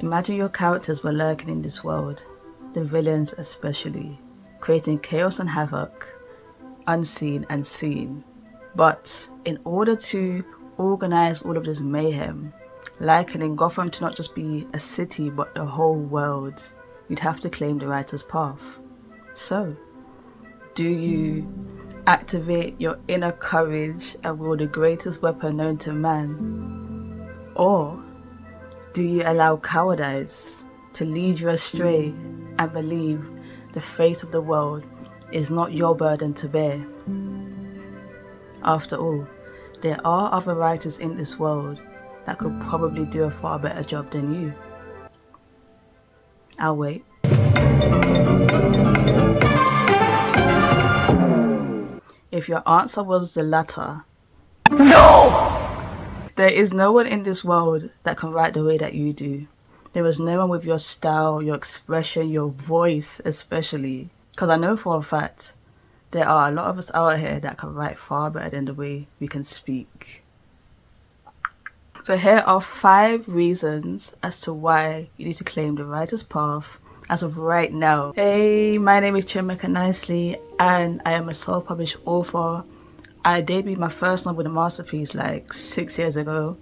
Imagine your characters were lurking in this world, the villains especially, creating chaos and havoc, unseen and seen. But in order to organize all of this mayhem, likening Gotham to not just be a city but the whole world, you'd have to claim the writer's path. So, do you activate your inner courage and wield the greatest weapon known to man? Or do you allow cowardice to lead you astray and believe the fate of the world is not your burden to bear? After all, there are other writers in this world that could probably do a far better job than you. I'll wait. If your answer was the latter, no! There is no one in this world that can write the way that you do. There is no one with your style, your expression, your voice especially. Because I know for a fact, there are a lot of us out here that can write far better than the way we can speak. So here are 5 reasons as to why you need to claim the writer's path as of right now. Hey, my name is Chiamaka Nicely and I am a self-published author. I debuted my first novel, The Masterpiece, like 6 years ago,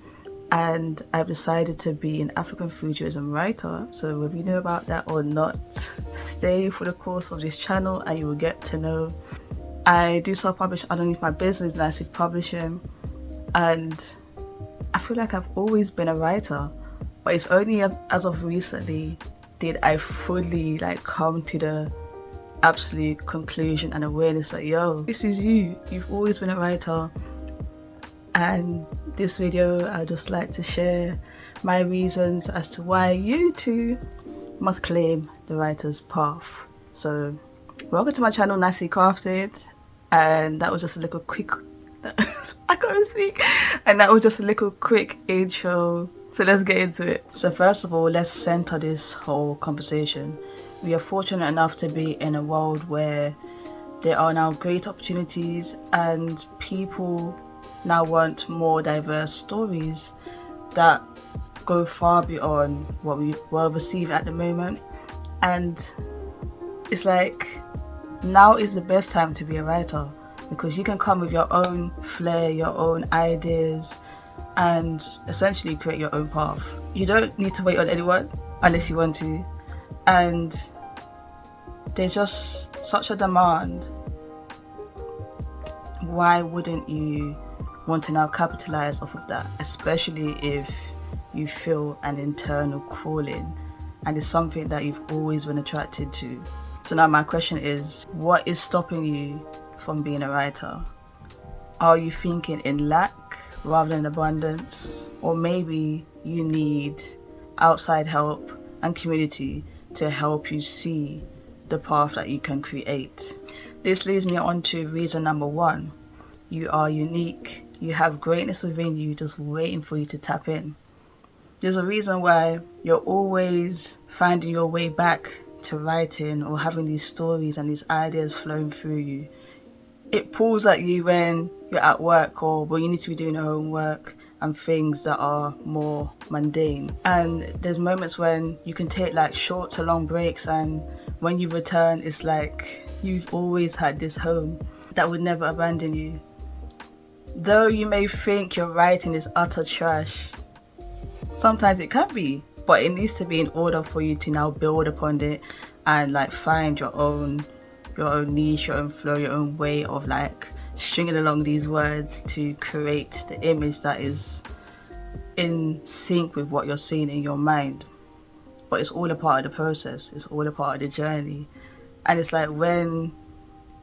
and I've decided to be an African futurism writer. So whether you know about that or not, stay for the course of this channel and you will get to know. I do self-publish underneath my business, Nicely Publishing, and I feel like I've always been a writer, but it's only as of recently did I fully come to the absolute conclusion and awareness that, yo, this is you. You've always been a writer. And this video, I'd just like to share my reasons as to why you too must claim the writer's path. So welcome to my channel, Nicely Crafted, and that was just a little quick I can't speak. And that was just a little quick intro. So let's get into it. So first of all, let's center this whole conversation. We are fortunate enough to be in a world where there are now great opportunities and people now want more diverse stories that go far beyond what we will receive at the moment. And it's like, now is the best time to be a writer, because you can come with your own flair, your own ideas, and essentially create your own path. You don't need to wait on anyone unless you want to. And there's just such a demand. Why wouldn't you want to now capitalize off of that, especially if you feel an internal calling and it's something that you've always been attracted to? So now my question is, what is stopping you from being a writer? Are you thinking in lack rather than abundance? Or maybe you need outside help and community to help you see the path that you can create. This leads me on to reason number 1. You are unique. You have greatness within you just waiting for you to tap in. There's a reason why you're always finding your way back to writing or having these stories and these ideas flowing through you. It pulls at you when you're at work or when you need to be doing your homework and things that are more mundane. And there's moments when you can take short to long breaks, and when you return, it's like you've always had this home that would never abandon you. Though you may think your writing is utter trash, sometimes it can be, but it needs to be in order for you to now build upon it and find your own niche, your own flow, your own way of stringing along these words to create the image that is in sync with what you're seeing in your mind. But it's all a part of the process, it's all a part of the journey. And it's like when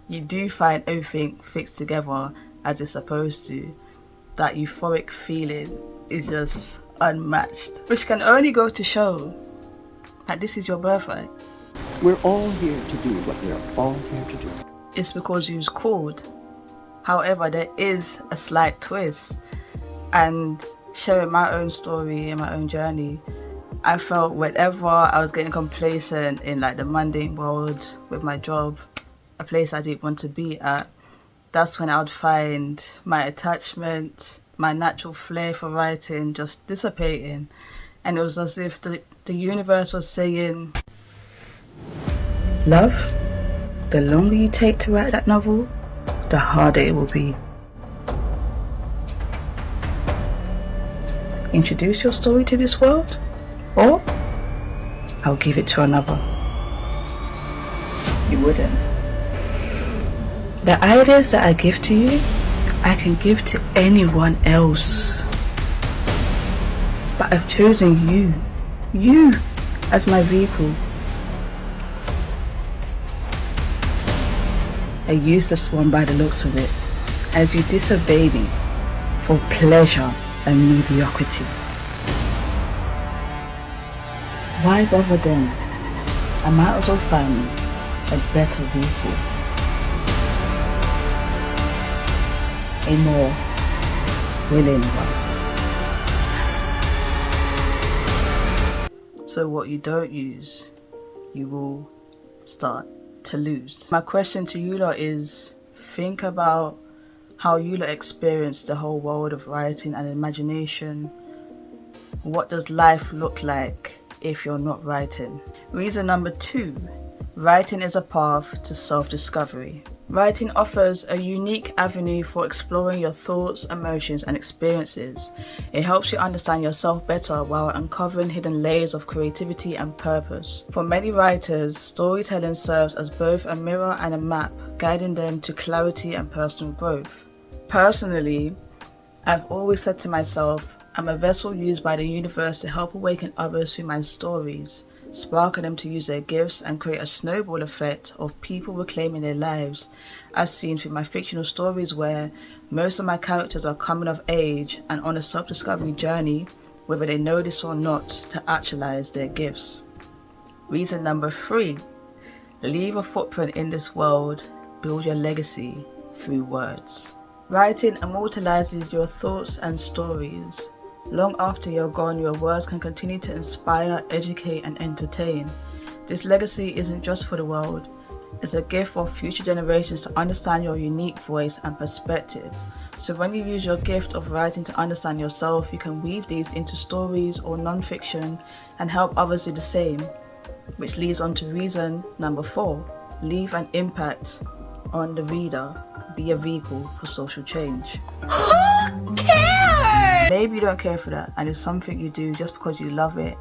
you do find everything fixed together as it's supposed to, that euphoric feeling is just unmatched, which can only go to show that this is your birthright. We're all here to do what we're all here to do. It's because you was called. However, there is a slight twist, and sharing my own story and my own journey, I felt whenever I was getting complacent in the mundane world with my job, a place I didn't want to be at, that's when I would find my attachment, my natural flair for writing just dissipating, And it was as if the universe was saying, love, the longer you take to write that novel, the harder it will be. Introduce your story to this world, or I'll give it to another. You wouldn't. The ideas that I give to you, I can give to anyone else. But I've chosen you as my vehicle. A useless one by the looks of it, as you disobey me for pleasure and mediocrity. Why bother then? I might as well find me a better vehicle. A more willing one. So what you don't use, you will start to lose. My question to you lot is, think about how you lot experience the whole world of writing and imagination. What does life look like if you're not writing? Reason number 2, writing is a path to self-discovery. Writing offers a unique avenue for exploring your thoughts, emotions, and experiences. It helps you understand yourself better while uncovering hidden layers of creativity and purpose. For many writers, storytelling serves as both a mirror and a map, guiding them to clarity and personal growth. Personally, I've always said to myself, I'm a vessel used by the universe to help awaken others through my stories, sparking them to use their gifts and create a snowball effect of people reclaiming their lives, as seen through my fictional stories where most of my characters are coming of age and on a self-discovery journey, whether they know this or not, to actualize their gifts. Reason number 3, leave a footprint in this world, build your legacy through words. Writing immortalizes your thoughts and stories. Long after you're gone, your words can continue to inspire, educate, and entertain. This legacy isn't just for the world, it's a gift for future generations to understand your unique voice and perspective. So when you use your gift of writing to understand yourself, you can weave these into stories or non-fiction and help others do the same. Which leads on to reason number 4, leave an impact on the reader. Be a vehicle for social change. Who cares? Maybe you don't care for that and it's something you do just because you love it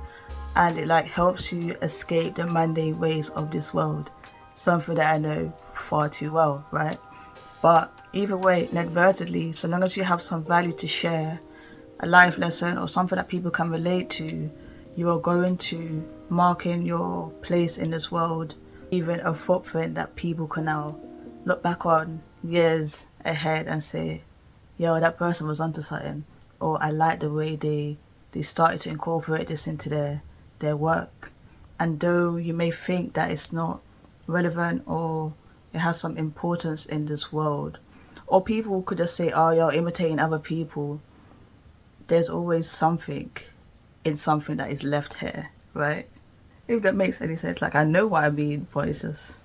and it helps you escape the mundane ways of this world. Something that I know far too well, right? But either way, inadvertently, so long as you have some value to share, a life lesson or something that people can relate to, you are going to mark in your place in this world, even a footprint that people can now look back on years ahead and say, yo, that person was onto something, or I like the way they started to incorporate this into their work. And though you may think that it's not relevant or it has some importance in this world, or people could just say, oh, you're imitating other people, there's always something in something that is left here, right? If that makes any sense. I know what I mean, but it's just,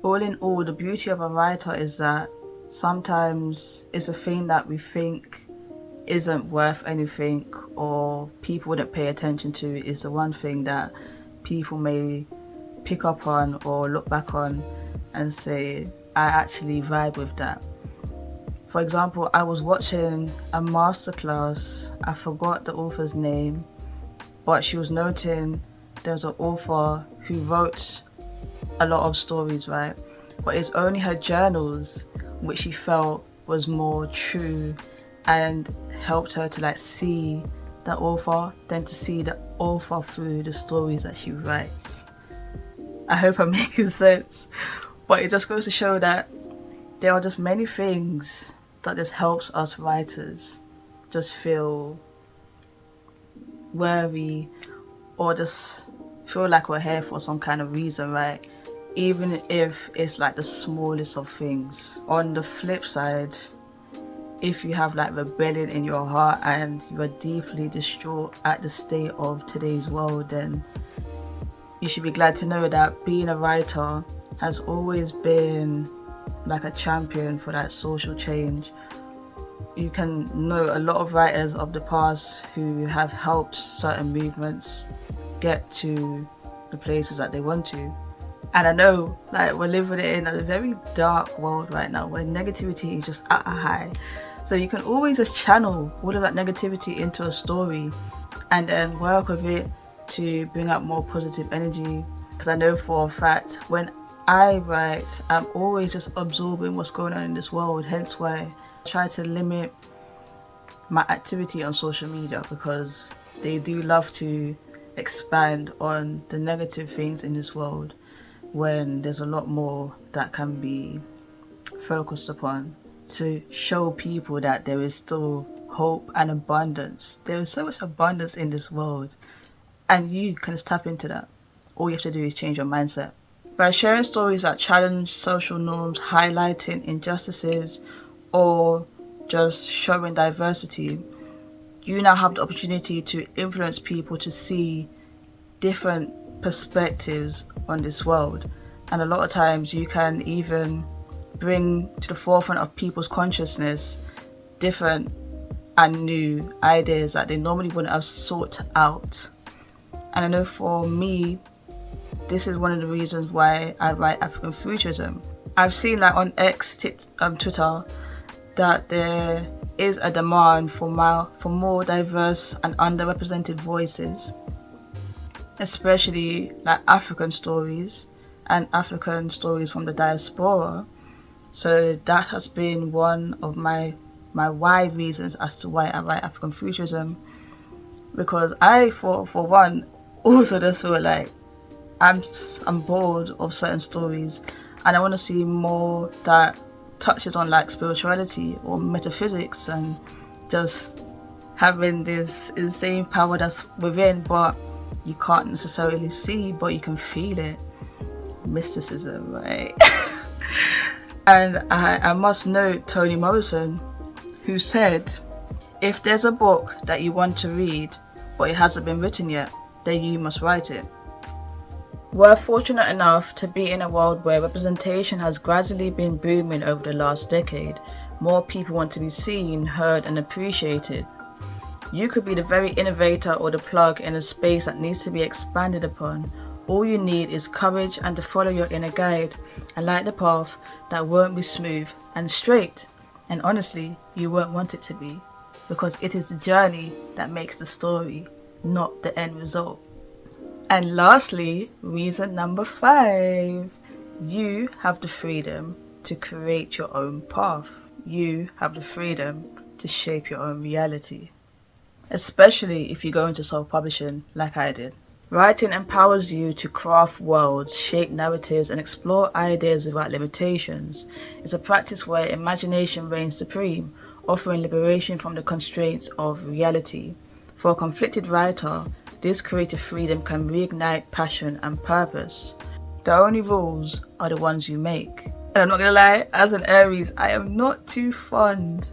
all in all, the beauty of a writer is that sometimes it's a thing that we think isn't worth anything or people wouldn't pay attention to is the one thing that people may pick up on or look back on and say, I actually vibe with that. For example, I was watching a masterclass, I forgot the author's name, but she was noting there's an author who wrote a lot of stories, right? But it's only her journals which she felt was more true and helped her to see the author than to see the author through the stories that she writes. I hope I'm making sense, but it just goes to show that there are just many things that just helps us writers just feel worthy or just feel like we're here for some kind of reason, right? Even if it's the smallest of things. On the flip side, if you have rebellion in your heart and you are deeply distraught at the state of today's world, then you should be glad to know that being a writer has always been a champion for that social change. You can know a lot of writers of the past who have helped certain movements get to the places that they want to. And I know, like, we're living in a very dark world right now where negativity is just at a high. So you can always just channel all of that negativity into a story and then work with it to bring up more positive energy. Because I know for a fact when I write, I'm always just absorbing what's going on in this world. Hence why I try to limit my activity on social media, because they do love to expand on the negative things in this world when there's a lot more that can be focused upon to show people that there is still hope and abundance. There is so much abundance in this world, and you can tap into that. All you have to do is change your mindset. By sharing stories that challenge social norms, highlighting injustices, or just showing diversity, you now have the opportunity to influence people to see different perspectives on this world. And a lot of times you can even bring to the forefront of people's consciousness different and new ideas that they normally wouldn't have sought out. And I know for me, this is one of the reasons why I write African Futurism. I've seen like on X, Twitter, that there is a demand for more diverse and underrepresented voices, especially like African stories and African stories from the diaspora. So that has been one of my wide reasons as to why I write African Futurism, because I, for one, also just feel like I'm bored of certain stories, and I want to see more that touches on like spirituality or metaphysics and just having this insane power that's within, but you can't necessarily see, but you can feel it. Mysticism, right? And I must note Toni Morrison, who said, if there's a book that you want to read but it hasn't been written yet, then you must write it. We're fortunate enough to be in a world where representation has gradually been booming over the last decade. More people want to be seen, heard, and appreciated. You could be the very innovator or the plug in a space that needs to be expanded upon. All you need is courage and to follow your inner guide and light the path that won't be smooth and straight. And honestly, you won't want it to be, because it is the journey that makes the story, not the end result. And lastly, reason number 5, you have the freedom to create your own path. You have the freedom to shape your own reality, especially if you go into self-publishing like I did. Writing empowers you to craft worlds, shape narratives, and explore ideas without limitations. It's a practice where imagination reigns supreme, offering liberation from the constraints of reality. For a conflicted writer, this creative freedom can reignite passion and purpose. The only rules are the ones you make. And I'm not gonna lie, as an Aries, I am not too fond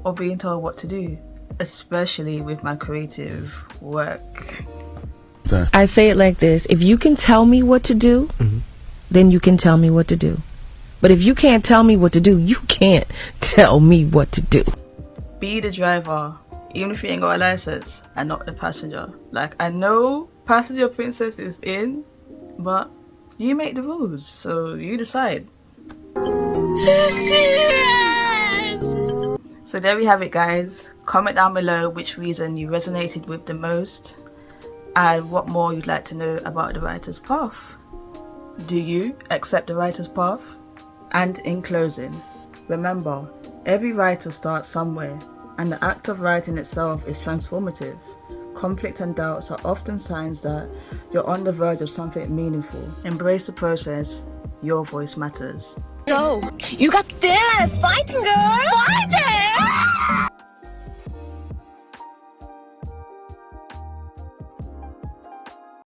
of being told what to do, especially with my creative work. I say it like this: if you can tell me what to do, then you can tell me what to do. But if you can't tell me what to do, you can't tell me what to do. Be the driver, even if you ain't got a license, and not the passenger. Like, I know Passenger Princess is in, but you make the rules, so you decide. So there we have it, guys. Comment down below which reason you resonated with the most and what more you'd like to know about the writer's path. Do you accept the writer's path? And in closing, remember, every writer starts somewhere, and the act of writing itself is transformative. Conflict and doubts are often signs that you're on the verge of something meaningful. Embrace the process. Your voice matters. Go! You got this! Fighting, girl!